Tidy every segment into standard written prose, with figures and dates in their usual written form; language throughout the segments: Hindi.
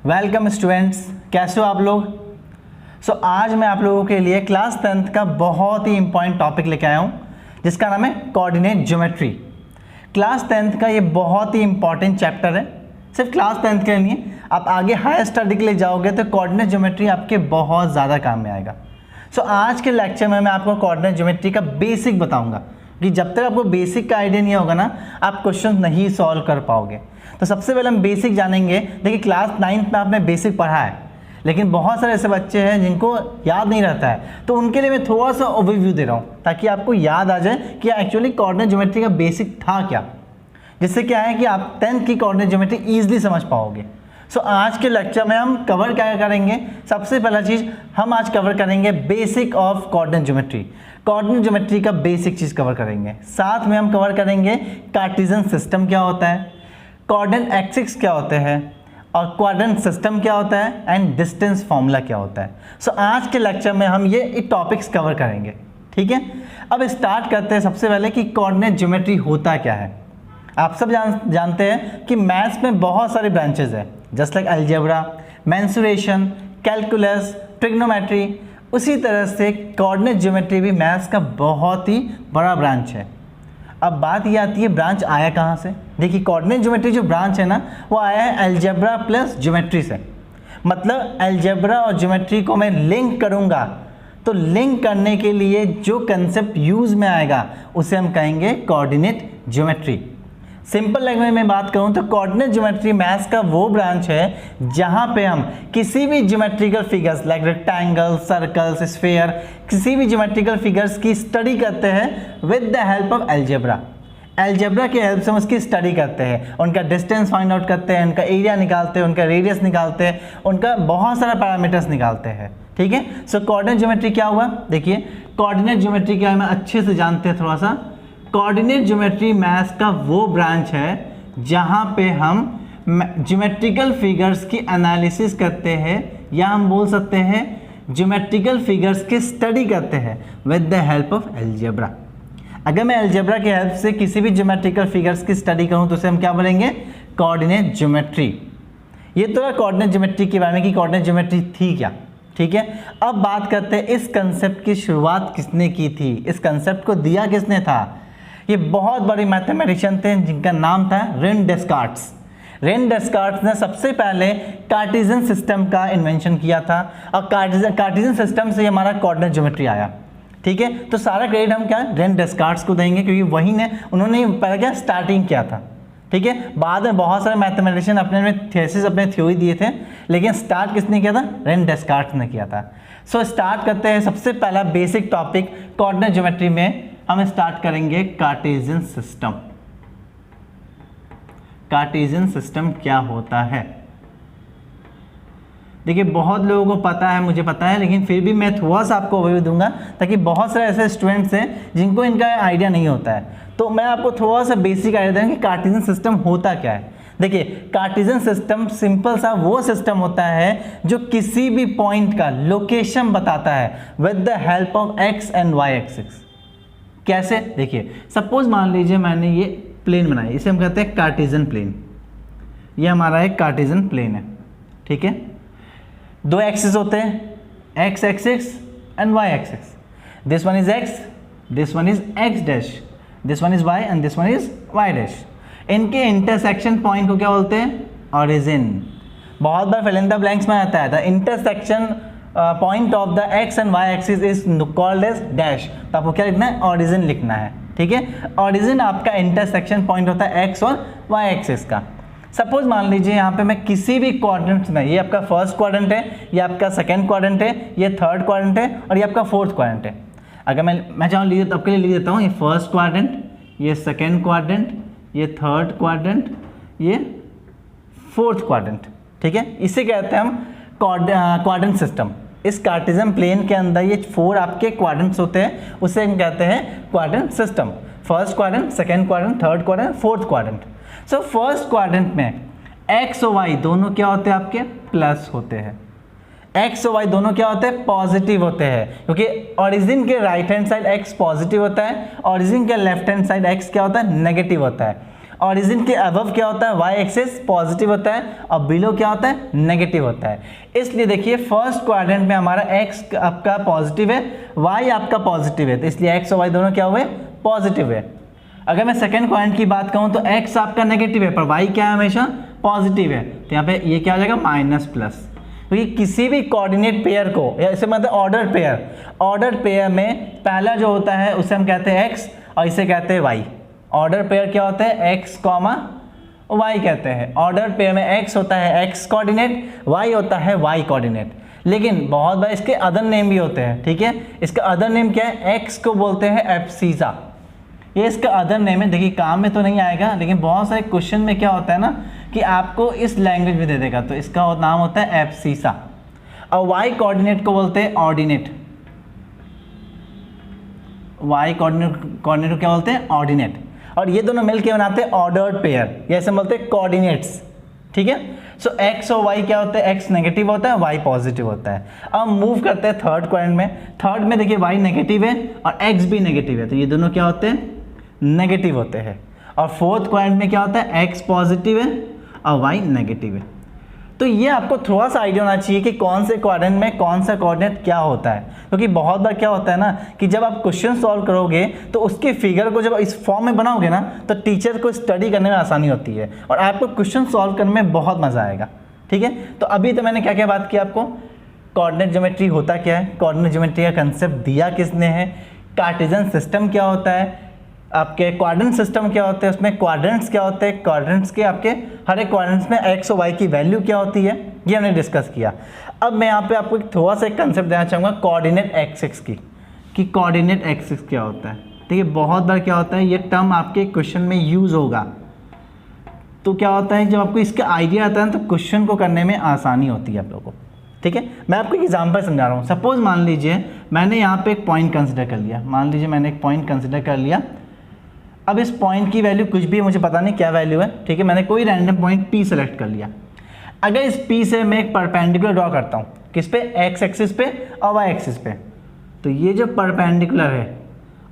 वेलकम स्टूडेंट्स, कैसे हो आप लोग। आज मैं आप लोगों के लिए क्लास 10th का बहुत ही इंपॉर्टेंट टॉपिक लेके आया हूँ जिसका नाम है कोऑर्डिनेट ज्योमेट्री। क्लास 10th का ये बहुत ही इंपॉर्टेंट चैप्टर है, सिर्फ क्लास 10th के लिए। आप आगे हायर स्टडी के लिए जाओगे तो कोऑर्डिनेट ज्योमेट्री आपके बहुत ज़्यादा काम में आएगा। आज के लेक्चर में मैं आपको कोऑर्डिनेट ज्योमेट्री का बेसिक बताऊँगा कि जब तक आपको बेसिक का आइडिया नहीं होगा ना, आप क्वेश्चन नहीं सॉल्व कर पाओगे। तो सबसे पहले हम बेसिक जानेंगे। देखिए, क्लास 9th में आपने बेसिक पढ़ा है, लेकिन बहुत सारे ऐसे बच्चे हैं जिनको याद नहीं रहता है, तो उनके लिए मैं थोड़ा सा ओवरव्यू दे रहा हूँ ताकि आपको याद आ जाए कि एक्चुअली कोऑर्डिनेट ज्योमेट्री का बेसिक था क्या, जिससे क्या है कि आप 10th की कोऑर्डिनेट ज्योमेट्री ईजिली समझ पाओगे। आज के लेक्चर में हम कवर क्या करेंगे। सबसे पहला चीज़ हम आज कवर करेंगे basic of coordinate geometry. Coordinate geometry का बेसिक चीज़ कवर करेंगे। साथ में हम कवर करेंगे कार्टेशियन सिस्टम क्या होता है, कोऑर्डिनेट एक्सिस क्या होते हैं, और क्वाड्रेंट सिस्टम क्या होता है, एंड डिस्टेंस फार्मूला क्या होता है। आज के लेक्चर में हम ये टॉपिक्स कवर करेंगे, ठीक है। अब स्टार्ट करते हैं सबसे पहले कि कोऑर्डिनेट ज्योमेट्री होता क्या है। आप सब जानते हैं कि मैथ्स में बहुत सारे ब्रांचेस हैं, just like algebra, mensuration, calculus, trigonometry. उसी तरह से कोऑर्डिनेट ज्योमेट्री भी मैथ्स का बहुत ही बड़ा ब्रांच है। अब बात ये आती है ब्रांच आया कहाँ से। देखिए, कोऑर्डिनेट ज्योमेट्री जो ब्रांच है ना, वो आया है अलजेब्रा प्लस ज्योमेट्री से। मतलब अलजेब्रा और ज्योमेट्री को मैं लिंक करूँगा, तो लिंक करने के लिए जो कंसेप्ट यूज़ में आएगा उसे हम कहेंगे कोऑर्डिनेट ज्योमेट्री। सिंपल लैंग्वेज में बात करूं तो कोऑर्डिनेट ज्योमेट्री मैथ्स का वो ब्रांच है जहां पे हम किसी भी geometrical figures like rectangle, circles, sphere, किसी भी ज्योमेट्रिकल फिगर्स की स्टडी करते हैं with the help of algebra. Algebra की हेल्प से हम उसकी स्टडी करते हैं, उनका डिस्टेंस फाइंड आउट करते हैं, उनका एरिया निकालते हैं, उनका रेडियस निकालते हैं, उनका बहुत सारा पैरामीटर्स निकालते हैं, ठीक है। कोऑर्डिनेट ज्योमेट्री क्या हुआ। देखिए, कोऑर्डिनेट ज्योमेट्री क्या है, मैं अच्छे से जानते हैं थोड़ा सा। कोऑर्डिनेट ज्योमेट्री मैथ्स का वो ब्रांच है जहां पे हम ज्योमेट्रिकल फिगर्स की एनालिसिस करते हैं, या हम बोल सकते हैं ज्योमेट्रिकल फिगर्स की स्टडी करते हैं with the help of algebra. अगर मैं अलजेब्रा की हेल्प से किसी भी ज्योमेट्रिकल फिगर्स की स्टडी करूं तो उसे हम क्या बोलेंगे, कोऑर्डिनेट ज्योमेट्री। ये तो है कोऑर्डिनेट ज्योमेट्री के बारे में कि कोऑर्डिनेट ज्योमेट्री थी क्या, ठीक है। अब बात करते हैं इस कंसेप्ट की शुरुआत किसने की थी, इस कंसेप्ट को दिया किसने था। ये बहुत बड़े मैथमेटिशियन थे जिनका नाम था रेने डेस्कार्ट्स। रेने डेस्कार्ट्स ने सबसे पहले कार्टेशियन सिस्टम का इन्वेंशन किया था, और कार्टेशियन सिस्टम से हमारा कोऑर्डिनेट ज्योमेट्री आया, ठीक है। तो सारा क्रेडिट हम क्या रेने डेस्कार्ट्स को देंगे, क्योंकि वही ने उन्होंने पहले क्या स्टार्टिंग किया था, ठीक है। बाद में बहुत सारे मैथमेटिशियन अपने में थीसिस, अपने थ्योरी दिए थे, लेकिन स्टार्ट किसने किया था, रेने डेस्कार्ट्स ने किया था। स्टार्ट करते हैं। सबसे पहला बेसिक टॉपिक कोऑर्डिनेट ज्योमेट्री में हम स्टार्ट करेंगे कार्टेशियन सिस्टम। कार्टेशियन सिस्टम क्या होता है। देखिए, बहुत लोगों को पता है, मुझे पता है, लेकिन फिर भी मैं थोड़ा सा आपको ओवरव्यू दूंगा ताकि बहुत सारे ऐसे स्टूडेंट्स हैं जिनको इनका आइडिया नहीं होता है, तो मैं आपको थोड़ा सा बेसिक आइडिया दूंगा कि कार्टेशियन सिस्टम होता क्या है। देखिए, कार्टेशियन सिस्टम सिंपल सा वो सिस्टम होता है जो किसी भी पॉइंट का लोकेशन बताता है with the help of X and Y axis. कैसे, देखिए, सपोज मान लीजिए मैंने ये प्लेन बनाया, इसे हम कहते हैं कार्टेशियन प्लेन। ये हमारा एक कार्टेशियन प्लेन है, ठीक है। दो एक्सिस होते हैं, X axis and Y axis. This one is X, this one is X dash, this one is Y and this one is Y dash. इनके इंटरसेक्शन पॉइंट को क्या बोलते हैं, ऑरिजिन। बहुत बार फिल इन द ब्लैंक्स में आता है the intersection point of the X and Y axis is called as dash. तो आपको क्या लिखना है, ऑरिजिन लिखना है, ठीक है। ऑरिजिन आपका इंटरसेक्शन पॉइंट होता है एक्स और वाई एक्सिस का। सपोज मान लीजिए यहाँ पे मैं किसी भी क्वाड्रेंट में, ये आपका फर्स्ट क्वाड्रेंट है, ये आपका सेकंड क्वाड्रेंट है, ये थर्ड क्वाड्रेंट है, और ये आपका फोर्थ क्वाड्रेंट है। अगर मैं चाहूँ आपके लिए लिख देता हूँ, ये फर्स्ट क्वाड्रेंट, ये सेकेंड क्वाड्रेंट, ये थर्ड क्वाड्रेंट, ये फोर्थ क्वाड्रेंट, ठीक है। इसे कहते हैं हम क्वाड्रेंट सिस्टम। इस कार्टेशियन प्लेन के अंदर ये 4 आपके क्वाड्रेंट्स होते हैं, उसे हम कहते हैं quadrant system. First quadrant, second quadrant, third quadrant, fourth quadrant. First quadrant में एक्स और वाई दोनों क्या होते हैं, आपके प्लस होते हैं। एक्स और वाई दोनों क्या होते हैं, पॉजिटिव होते हैं, क्योंकि ऑरिजिन के right hand side x positive होता है, ऑरिजिन के लेफ्ट हैंड साइड एक्स क्या होता है, नेगेटिव होता है। ऑरिजिन के अबव क्या होता है, वाई एक्सिस पॉजिटिव होता है और बिलो क्या होता है, नेगेटिव होता है। इसलिए देखिए फर्स्ट क्वाड्रेंट में हमारा एक्स आपका पॉजिटिव है, वाई आपका पॉजिटिव है, तो इसलिए एक्स और वाई दोनों क्या हुए, पॉजिटिव है। अगर मैं सेकंड क्वाड्रेंट की बात कहूँ तो एक्स आपका नेगेटिव है पर वाई क्या है, हमेशा पॉजिटिव है, तो यहाँ पे ये क्या हो जाएगा, माइनस प्लस। क्योंकि किसी भी कोऑर्डिनेट पेयर को, या इसे मतलब ऑर्डर पेयर में पहला जो होता है उसे हम कहते हैं एक्स और इसे कहते हैं वाई। ऑर्डर पेयर क्या होता है, एक्स कॉमा वाई कहते हैं। ऑर्डर पेयर में एक्स होता है एक्स कोऑर्डिनेट, वाई होता है वाई कोऑर्डिनेट। लेकिन बहुत बार इसके अदर नेम भी होते हैं, ठीक है। इसका अदर नेम क्या है, एक्स को बोलते हैं एब्सिसा, ये इसका अदर नेम है। देखिए काम में तो नहीं आएगा लेकिन बहुत सारे क्वेश्चन में क्या होता है ना कि आपको इस लैंग्वेज में दे देगा, तो इसका नाम होता है एब्सिसा। और वाई कोऑर्डिनेट को बोलते हैं ऑर्डिनेट, वाई कोऑर्डिनेट को क्या बोलते हैं, ऑर्डिनेट। और ये दोनों मिलकर बनाते हैं ऑर्डर्ड पेयर, ये ऐसे बोलते हैं कोऑर्डिनेट्स, ठीक है। सो एक्स और वाई क्या होता है, एक्स नेगेटिव होता है, वाई पॉजिटिव होता है। अब मूव करते हैं थर्ड क्वाड्रेंट में। थर्ड में देखिए वाई नेगेटिव है और एक्स भी नेगेटिव है, तो ये दोनों क्या होते हैं, नेगेटिव होते हैं। और फोर्थ क्वाड्रेंट में क्या होता है, एक्स पॉजिटिव है और वाई नेगेटिव है। तो ये आपको थोड़ा सा आइडिया होना चाहिए कि कौन से क्वाड्रेंट में कौन सा कोऑर्डिनेट क्या होता है, क्योंकि बहुत बार क्या होता है ना कि जब आप क्वेश्चन सॉल्व करोगे तो उसके फिगर को जब इस फॉर्म में बनाओगे ना तो टीचर को स्टडी करने में आसानी होती है और आपको क्वेश्चन सॉल्व करने में बहुत मज़ा आएगा, ठीक है। तो अभी तो मैंने क्या क्या बात की आपको, कोऑर्डिनेट ज्योमेट्री होता क्या है, कोऑर्डिनेट ज्योमेट्री का कंसेप्ट दिया किसने है, कार्टेशियन सिस्टम क्या होता है, आपके क्वाड्रेंट सिस्टम क्या होते हैं, उसमें क्वाड्रेंट्स क्या होते हैं, क्वाड्रेंट्स के आपके हर एक क्वाड्रेंट्स में एक्स और वाई की वैल्यू क्या होती है, ये हमने डिस्कस किया। अब मैं यहाँ पे आपको थोड़ा सा एक कंसेप्ट देना चाहूँगा कोऑर्डिनेट एक्सिस की, कि कोऑर्डिनेट एक्सिस क्या होता है। ठीक है, बहुत बार क्या होता है ये टर्म आपके क्वेश्चन में यूज़ होगा, तो क्या होता है जब आपको इसका आइडिया आता है तो क्वेश्चन को करने में आसानी होती है आप लोगों को। ठीक है, मैं आपको एक एग्जांपल समझा रहा हूँ। सपोज मान लीजिए मैंने यहाँ पे एक पॉइंट कंसिडर कर लिया, मान लीजिए मैंने एक पॉइंट कंसिडर कर लिया। अब इस पॉइंट की वैल्यू कुछ भी है, मुझे पता नहीं क्या वैल्यू है, ठीक है, मैंने कोई रैंडम पॉइंट P सेलेक्ट कर लिया। अगर इस P से मैं एक परपेंडिकुलर ड्रॉ करता हूँ, किस पे, एक्स एक्सिस पे और वाई एक्सिस पे, तो ये जो परपेंडिकुलर है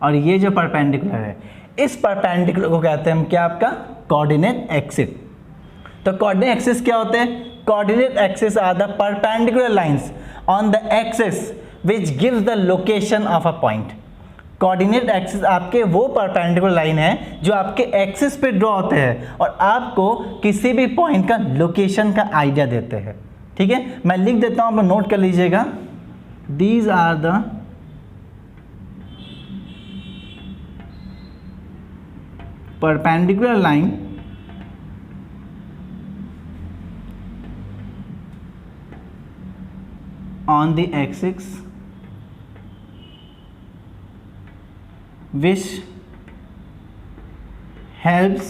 और ये जो परपेंडिकुलर है, इस परपेंडिकुलर को कहते हैं हम क्या, आपका कोऑर्डिनेट एक्सिस। तो कोऑर्डिनेट एक्सिस क्या होते हैं, coordinate axis are the perpendicular lines on the axis which gives the location of a point. Coordinate axis आपके वो परपेंडिकुलर लाइन है जो आपके एक्सिस पे ड्रॉ होते हैं और आपको किसी भी पॉइंट का लोकेशन का आइडिया देते हैं। ठीक है, मैं लिख देता हूं, आप नोट कर लीजिएगा। These are the perpendicular line on the axis which helps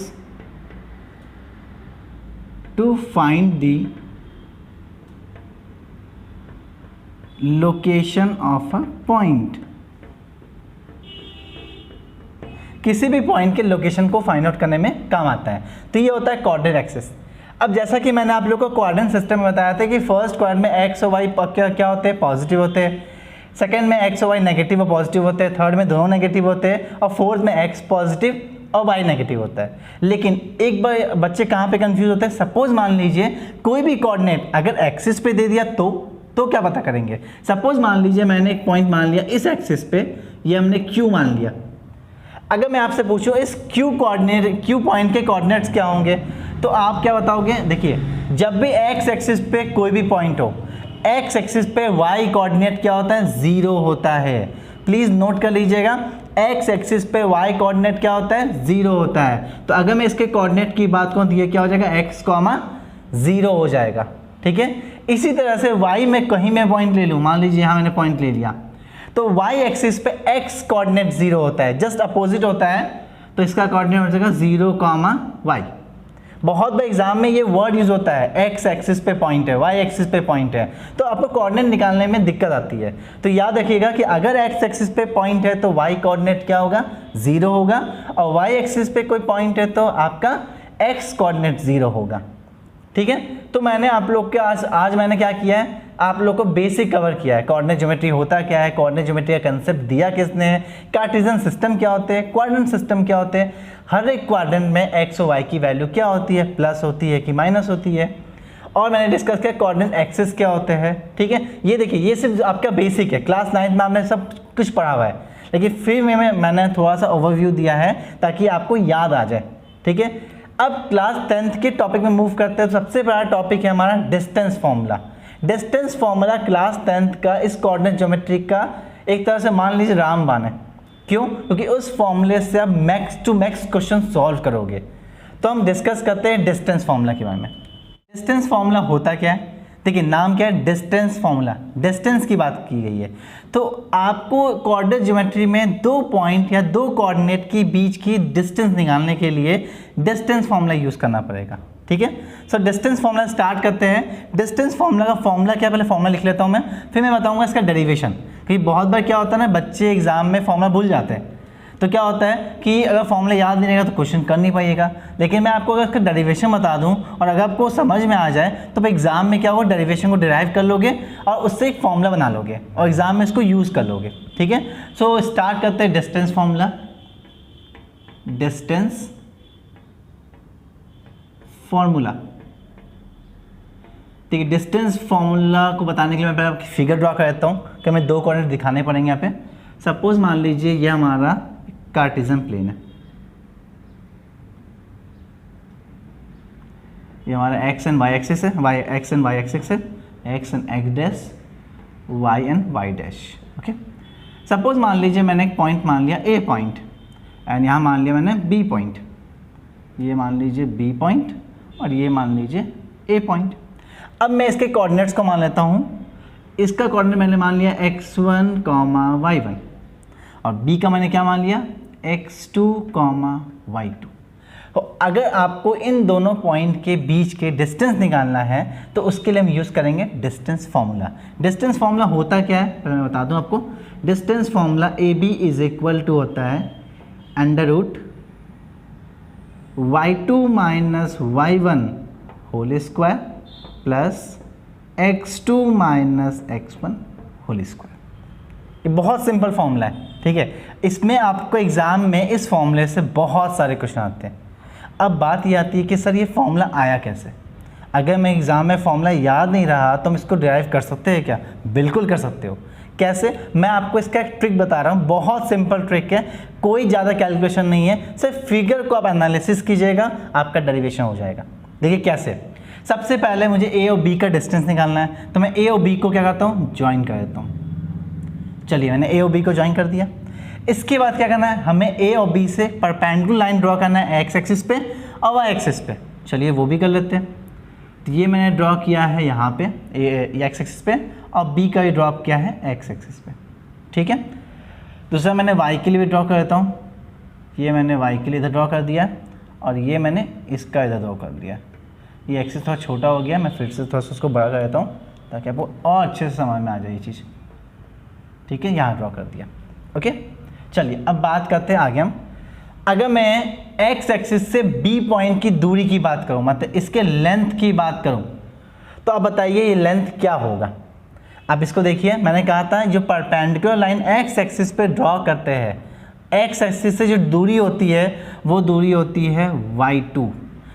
to find the location of a point। किसी भी पॉइंट के लोकेशन को फाइंड आउट करने में काम आता है। तो ये होता है कोऑर्डिनेट एक्सिस। अब जैसा कि मैंने आप लोगों को कोऑर्डिनेट सिस्टम में बताया था कि फर्स्ट क्वाड्रेंट में एक्स और वाई क्या होते हैं, पॉजिटिव होते हैं। सेकंड में एक्स और वाई नेगेटिव और पॉजिटिव होते हैं। थर्ड में दोनों नेगेटिव होते हैं और फोर्थ में एक्स पॉजिटिव और वाई नेगेटिव होता है। लेकिन एक बार बच्चे कहाँ पे कंफ्यूज होते हैं, सपोज मान लीजिए कोई भी कोऑर्डिनेट अगर एक्सिस पे दे दिया तो क्या पता करेंगे। सपोज मान लीजिए मैंने एक पॉइंट मान लिया इस एक्सिस पे, ये हमने क्यू मान लिया। अगर मैं आपसे पूछूं इस क्यू पॉइंट के कोऑर्डिनेट्स क्या होंगे, तो आप क्या बताओगे। देखिए, जब भी एक्स एक्सिस पे कोई भी पॉइंट हो, एक्स एक्सिस पे वाई कोऑर्डिनेट क्या होता है, 0 होता है। प्लीज़ नोट कर लीजिएगा, एक्स एक्सिस पे वाई कोऑर्डिनेट क्या होता है, 0 होता है। तो अगर मैं इसके कोऑर्डिनेट की बात करूँ तो ये क्या हो जाएगा, एक्स कॉमा 0 हो जाएगा। ठीक है, इसी तरह से वाई में कहीं मैं पॉइंट ले लूँ, मान लीजिए यहाँ मैंने पॉइंट ले लिया, तो वाई एक्सिस पे एक्स कोऑर्डिनेट 0 होता है, जस्ट अपोजिट होता है, तो इसका कोऑर्डिनेट हो जाएगा 0 कॉमा वाई। बहुत बार एग्जाम में ये वर्ड यूज होता है, एक्स एक्सिस पे पॉइंट है, वाई एक्सिस पे पॉइंट है, तो आपको कोऑर्डिनेट निकालने में दिक्कत आती है। तो याद रखिएगा कि अगर एक्स एक्सिस पे पॉइंट है तो वाई कोऑर्डिनेट क्या होगा, 0 होगा, और वाई एक्सिस पे कोई पॉइंट है तो आपका एक्स कोऑर्डिनेट 0 होगा। ठीक है, तो मैंने आप लोग के आज मैंने क्या किया है, आप लोग को बेसिक कवर किया है। कोऑर्डिनेट ज्योमेट्री होता क्या है, कोऑर्डिनेट ज्योमेट्री का कंसेप्ट दिया किसने है, कार्टेशियन सिस्टम क्या होते हैं, क्वाड्रेंट सिस्टम क्या होते हैं, हर एक क्वाड्रेंट में एक्स और वाई की वैल्यू क्या होती है, प्लस होती है कि माइनस होती है, और मैंने डिस्कस किया कोऑर्डिनेट एक्सिस क्या होते हैं। ठीक है, ये देखिए ये सिर्फ आपका बेसिक है, क्लास 9 में आपने सब कुछ पढ़ा हुआ है, लेकिन फिर मैंने थोड़ा सा ओवरव्यू दिया है ताकि आपको याद आ जाए। ठीक है, अब क्लास 10th के टॉपिक में मूव करते हैं। सबसे बड़ा टॉपिक है हमारा distance formula. Distance formula class 10th का इस कोऑर्डिनेट ज्योमेट्री का एक तरह से मान लीजिए रामबाण है। क्यों? क्योंकि उस फॉर्मूले से आप max to max question solve करोगे। तो हम डिस्कस करते हैं डिस्टेंस फॉर्मूला के बारे में। डिस्टेंस फॉर्मूला होता क्या है, देखिए नाम क्या है, डिस्टेंस फॉर्मूला, डिस्टेंस की बात की गई है। तो आपको कोऑर्डिनेट ज्योमेट्री में दो पॉइंट या दो कोऑर्डिनेट के बीच की डिस्टेंस निकालने के लिए डिस्टेंस फॉर्मूला यूज़ करना पड़ेगा। ठीक है, सो डिस्टेंस फॉर्मूला स्टार्ट करते हैं। डिस्टेंस फॉर्मूला का फॉर्मूला क्या, पहले फॉर्मूला लिख लेता हूँ मैं, फिर मैं बताऊँगा इसका डेरिवेशन। क्योंकि बहुत बार क्या होता है ना, बच्चे एग्जाम में फॉर्मूला भूल जाते हैं। तो क्या होता है कि अगर फॉर्मूला याद नहीं रहेगा तो क्वेश्चन कर नहीं पाइएगा। लेकिन मैं आपको अगर इसका डेरिवेशन बता दूं और अगर आपको समझ में आ जाए तो एग्जाम में क्या होगा, डेरिवेशन को डिराइव कर लोगे और उससे एक फॉर्मूला बना लोगे और एग्जाम में इसको यूज़ कर लोगे। ठीक है, सो स्टार्ट करते हैं डिस्टेंस फॉर्मूला। डिस्टेंस फॉर्मूला, ठीक है। डिस्टेंस फॉर्मूला को बताने के लिए मैं पहले आपकी फिगर ड्रॉ कर देता हूँ कि हमें दो कोऑर्डिनेट दिखाने पड़ेंगे यहाँ पे। सपोज मान लीजिए ये हमारा कार्टेशियन प्लेन है, ये हमारा एक्स एंड वाई एक्सिस है, Y X and Y axis है, X and X dash, Y and Y dash. Okay, suppose मान लीजिए मैंने एक पॉइंट मान लिया ए पॉइंट एंड यहाँ मान लिया मैंने बी पॉइंट, ये मान लीजिए बी पॉइंट और ये मान लीजिए ए पॉइंट। अब मैं इसके कोऑर्डिनेट्स को मान लेता हूँ। इसका कोऑर्डिनेट मैंने मान लिया x1, y1 और b का मैंने क्या मान लिया, x2, y2। तो अगर आपको इन दोनों पॉइंट के बीच के डिस्टेंस निकालना है तो उसके लिए हम यूज़ करेंगे डिस्टेंस फार्मूला। डिस्टेंस फार्मूला होता क्या है पहले मैं बता दूं आपको। Distance formula AB is equal to होता है under root y2 minus y1 whole square plus x2 minus x1 whole square. ये बहुत सिंपल फॉर्मूला है। ठीक है, इसमें आपको एग्ज़ाम में इस फॉर्मूले से बहुत सारे क्वेश्चन आते हैं। अब बात ये आती है कि सर ये फॉर्मूला आया कैसे। अगर मैं एग्ज़ाम में फॉर्मूला याद नहीं रहा तो हम इसको डिराइव कर सकते हैं क्या, बिल्कुल कर सकते हो। कैसे, मैं आपको इसका एक ट्रिक बता रहा हूँ, बहुत सिंपल ट्रिक है, कोई ज़्यादा कैलकुलेशन नहीं है, सिर्फ फिगर को आप एनालिसिस कीजिएगा आपका डेरिवेशन हो जाएगा। देखिए कैसे, सबसे पहले मुझे ए और बी का डिस्टेंस निकालना है तो मैं ए और बी को क्या करता हूँ, ज्वाइन कर देता हूँ। चलिए मैंने ए और बी को ज्वाइन कर दिया। इसके बाद क्या करना है, हमें ए और बी से परपेंडिकुलर लाइन ड्रॉ करना है एक्स एक्सिस पे और वाई एक्सिस पे। चलिए वो भी कर लेते हैं। तो ये मैंने ड्रॉ किया है यहाँ पे एक्स एक्सिस पे और बी का भी ड्रॉ किया है एक्स एक्सिस पे। ठीक है, दूसरा मैंने वाई के लिए भी ड्रॉ कर देता हूँ। ये मैंने वाई के लिए इधर ड्रॉ कर दिया और ये मैंने इसका इधर ड्रॉ कर दिया। ये एक्सिस थोड़ा छोटा हो गया, मैं फिर से थोड़ा सा उसको बड़ा कर देता हूँ ताकि आपको और अच्छे से समझ में आ जाए ये चीज़। ठीक है, यहाँ ड्रॉ कर दिया। ओके, चलिए अब बात करते हैं आगे हम। अगर मैं एक्स एक्सिस से बी पॉइंट की दूरी की बात करूँ, मतलब इसके लेंथ की बात करूँ, तो अब बताइए ये लेंथ क्या होगा। अब इसको देखिए, मैंने कहा था जो परपेंडिकुलर लाइन एक्स एक्सिस पे ड्रॉ करते हैं, एक्स एक्सिस से जो दूरी होती है वो दूरी होती है y2,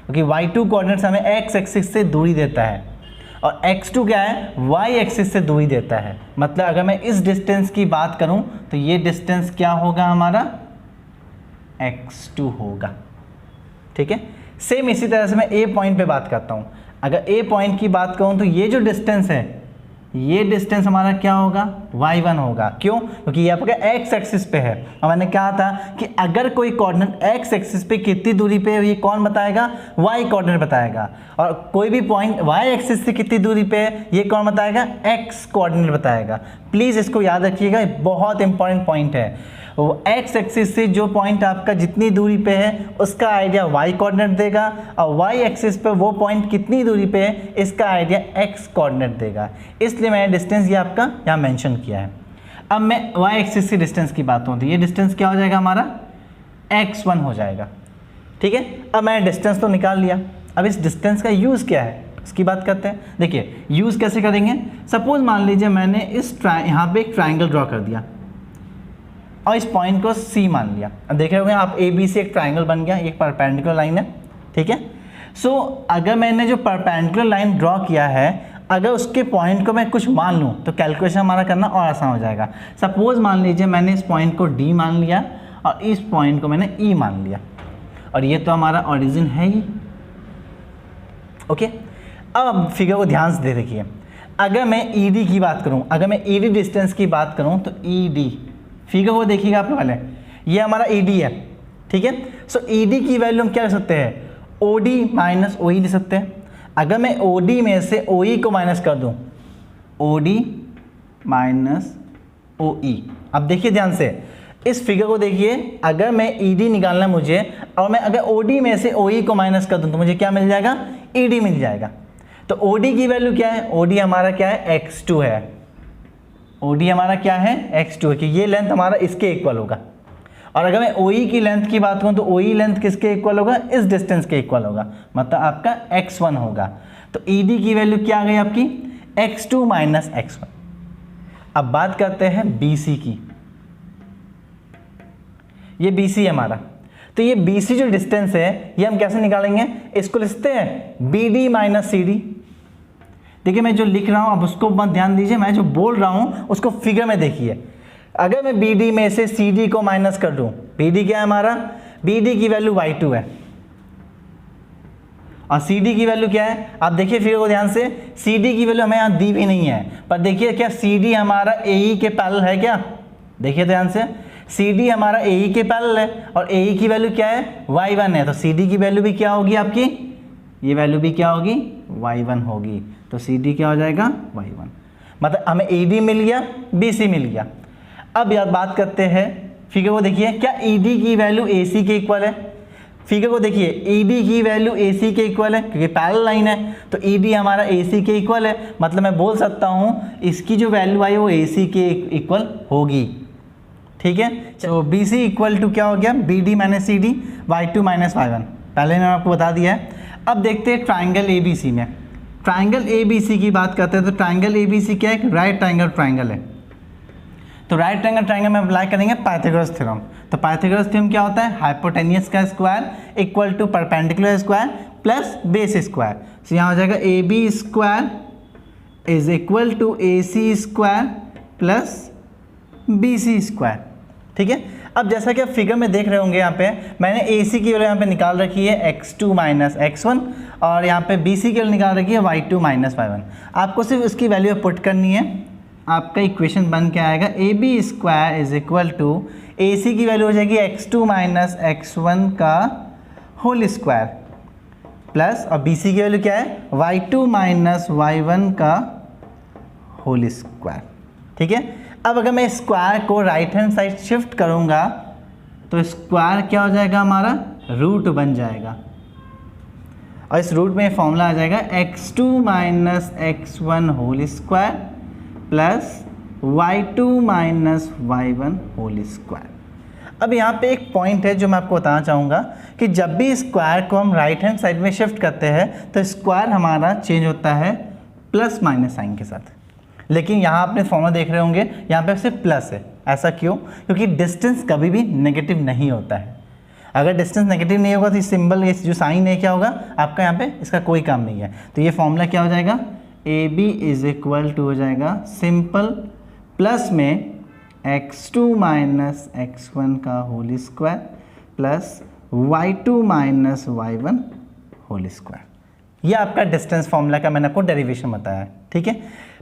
क्योंकि y2 कोऑर्डिनेट्स हमें एक्स एक्सिस से दूरी देता है और x2 क्या है, y एक्सिस से दूरी देता है। मतलब अगर मैं इस डिस्टेंस की बात करूं तो ये डिस्टेंस क्या होगा हमारा, x2 होगा। ठीक है, सेम इसी तरह से मैं a पॉइंट पे बात करता हूं। अगर a पॉइंट की बात करूं तो ये जो डिस्टेंस है, ये डिस्टेंस हमारा क्या होगा, y1 होगा। क्यों, क्योंकि ये आपका x एक्सिस पे है और मैंने कहा था कि अगर कोई कोऑर्डिनेट x एक्सिस पे कितनी दूरी पे है ये कौन बताएगा, y कोऑर्डिनेट बताएगा, और कोई भी पॉइंट y एक्सिस से कितनी दूरी पे है ये कौन बताएगा, x कोऑर्डिनेट बताएगा। प्लीज़ इसको याद रखिएगा, बहुत इंपॉर्टेंट पॉइंट है। वो x एक्सिस से जो पॉइंट आपका जितनी दूरी पे है उसका आइडिया y कोऑर्डिनेट देगा और y एक्सिस पे वो पॉइंट कितनी दूरी पे है इसका आइडिया x कोऑर्डिनेट देगा। इसलिए मैंने डिस्टेंस ये आपका यहाँ मेंशन किया है। अब मैं y एक्सिस से डिस्टेंस की बात करूँ तो ये डिस्टेंस क्या हो जाएगा हमारा, x1 हो जाएगा। ठीक है, अब मैंने डिस्टेंस तो निकाल लिया। अब इस डिस्टेंस का यूज़ क्या है, उसकी बात करते हैं। देखिए यूज़ कैसे करेंगे, सपोज मान लीजिए मैंने इस यहाँ पे एक ट्राइंगल ड्रॉ कर दिया और इस पॉइंट को C मान लिया। अब देख रहे होंगे आप ABC एक ट्राइंगल बन गया, एक परपेंडिकुलर लाइन है, ठीक है। सो अगर मैंने जो परपेंडिकुलर लाइन ड्रॉ किया है, अगर उसके पॉइंट को मैं कुछ मान लूँ तो कैलकुलेशन हमारा करना और आसान हो जाएगा। सपोज मान लीजिए मैंने इस पॉइंट को D मान लिया और इस पॉइंट को मैंने E मान लिया, और ये तो हमारा ओरिजिन है ही, ओके। अब फिगर को ध्यान से देखिए, अगर मैं ED की बात करूं, अगर मैं ED डिस्टेंस की बात करूं तो ED, फिगर को देखिएगा आप पहले, ये हमारा ED है, ठीक है। सो ED की वैल्यू हम क्या कर सकते हैं, OD माइनस OE लिख सकते हैं। अगर मैं OD में से OE को माइनस कर दूं, OD माइनस OE, अब देखिए ध्यान से इस फिगर को देखिए, अगर मैं ED निकालना मुझे और मैं अगर OD में से OE को माइनस कर दूं तो मुझे क्या मिल जाएगा, ED मिल जाएगा। तो OD की वैल्यू क्या है, OD हमारा क्या है, x2 है। OD हमारा क्या है, x2 है, कि ये लेंथ हमारा इसके इक्वल होगा। और अगर मैं OE की लेंथ की बात करूं तो OE लेंथ किसके इक्वल होगा, इस डिस्टेंस के इक्वल होगा, मतलब आपका x1 होगा। तो ED की वैल्यू क्या आ गई आपकी, x2 माइनस x1। अब बात करते हैं BC की, ये BC है हमारा। तो ये BC जो डिस्टेंस है ये हम कैसे निकालेंगे, इसको लिखते हैं BD माइनस CD। देखिए मैं जो लिख रहा हूँ अब उसको मत ध्यान दीजिए, मैं जो बोल रहा हूँ उसको फिगर में देखिए। अगर मैं BD में से CD को माइनस कर दूँ, BD क्या है हमारा, BD की वैल्यू y2 है और CD की वैल्यू क्या है, आप देखिए फिगर को ध्यान से, CD की वैल्यू हमें यहाँ दी भी नहीं है, पर देखिए क्या CD हमारा AE के पैरेलल है क्या, देखिए ध्यान से, CD हमारा AE के पैरेलल है और AE की वैल्यू क्या है, y1 है। तो CD की वैल्यू भी क्या होगी आपकी, ये वैल्यू भी क्या होगी, y1 होगी। तो CD क्या हो जाएगा, y1, मतलब हमें AD मिल गया, BC मिल गया। अब यार बात करते हैं फिगर को देखिए, क्या ED की वैल्यू AC के इक्वल है, फिगर को देखिए ED की वैल्यू AC के इक्वल है क्योंकि पैरेलल लाइन है, तो ED हमारा AC के इक्वल है, मतलब मैं बोल सकता हूँ इसकी जो वैल्यू आई वो AC के इक्वल होगी, ठीक है। तो BC इक्वल टू क्या हो गया, BD minus CD, y2 minus y1, पहले मैंने आपको बता दिया है। अब देखते हैं ट्राइंगल ABC में, ट्राइंगल ABC की बात करते हैं तो ट्राइंगल ABC क्या है, राइट ट्राइंगल ट्राइंगल है। तो राइट ट्राइंगल ट्राइंगल में अप्लाई करेंगे पाइथागोरस थ्योरम। तो पाइथागोरस थ्योरम क्या होता है, हाइपोटेन्यूस का square equal to perpendicular square plus base square. तो यहाँ हो जाएगा AB square is equal to AC square plus BC square, ठीक है। अब जैसा कि आप फिगर में देख रहे होंगे, यहाँ पे मैंने AC की वैल्यू यहाँ पे निकाल रखी है x2 माइनस x1 और यहाँ पे BC की वैल्यू निकाल रखी है y2 माइनस y1। आपको सिर्फ उसकी वैल्यू पुट करनी है, आपका इक्वेशन बन के आएगा AB square is equal to AC की वैल्यू हो जाएगी x2 माइनस x1 का होल स्क्वायर प्लस, और BC की वैल्यू क्या है, y2 माइनस y1 का होल स्क्वायर, ठीक है। अब अगर मैं स्क्वायर को राइट हैंड साइड शिफ्ट करूंगा तो स्क्वायर क्या हो जाएगा हमारा, रूट बन जाएगा, और इस रूट में फॉर्मूला आ जाएगा x2 minus x1 whole square plus y2 minus y1 whole square. अब यहाँ पे एक पॉइंट है जो मैं आपको बताना चाहूँगा कि जब भी स्क्वायर को हम राइट हैंड साइड में शिफ्ट करते हैं तो स्क्वायर हमारा चेंज होता है प्लस माइनस साइन के साथ, लेकिन यहाँ आपने फॉर्मूला देख रहे होंगे यहाँ पे सिर्फ प्लस है। ऐसा क्यों, क्योंकि डिस्टेंस कभी भी नेगेटिव नहीं होता है। अगर डिस्टेंस नेगेटिव नहीं होगा तो इस सिंबल, ये जो साइन है क्या होगा आपका, यहाँ पे इसका कोई काम नहीं है। तो ये फॉर्मूला क्या हो जाएगा, AB इज इक्वल टू हो जाएगा सिंपल प्लस में x2 माइनस x1 का whole square plus y2 minus y1 whole square. ये आपका डिस्टेंस फॉर्मूला का मैंने आपको डेरिवेशन बताया है, ठीक है।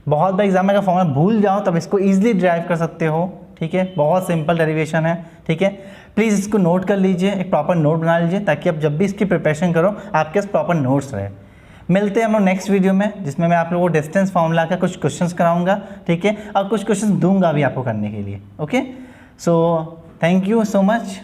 बहुत बार एग्जाम में अगर फॉर्मूला भूल जाओ तब इसको ईजिली ड्राइव कर सकते हो, ठीक है। बहुत सिंपल डेरिवेशन है, ठीक है। प्लीज़ इसको नोट कर लीजिए, एक प्रॉपर नोट बना लीजिए ताकि आप जब भी इसकी प्रिपरेशन करो आपके पास प्रॉपर नोट्स रहे। मिलते हैं हम लोग नेक्स्ट वीडियो में जिसमें मैं आप लोगों को डिस्टेंस फॉर्मूला का कुछ क्वेश्चंस कराऊंगा, ठीक है, और कुछ क्वेश्चंस दूंगा भी आपको करने के लिए। Okay, so thank you so much.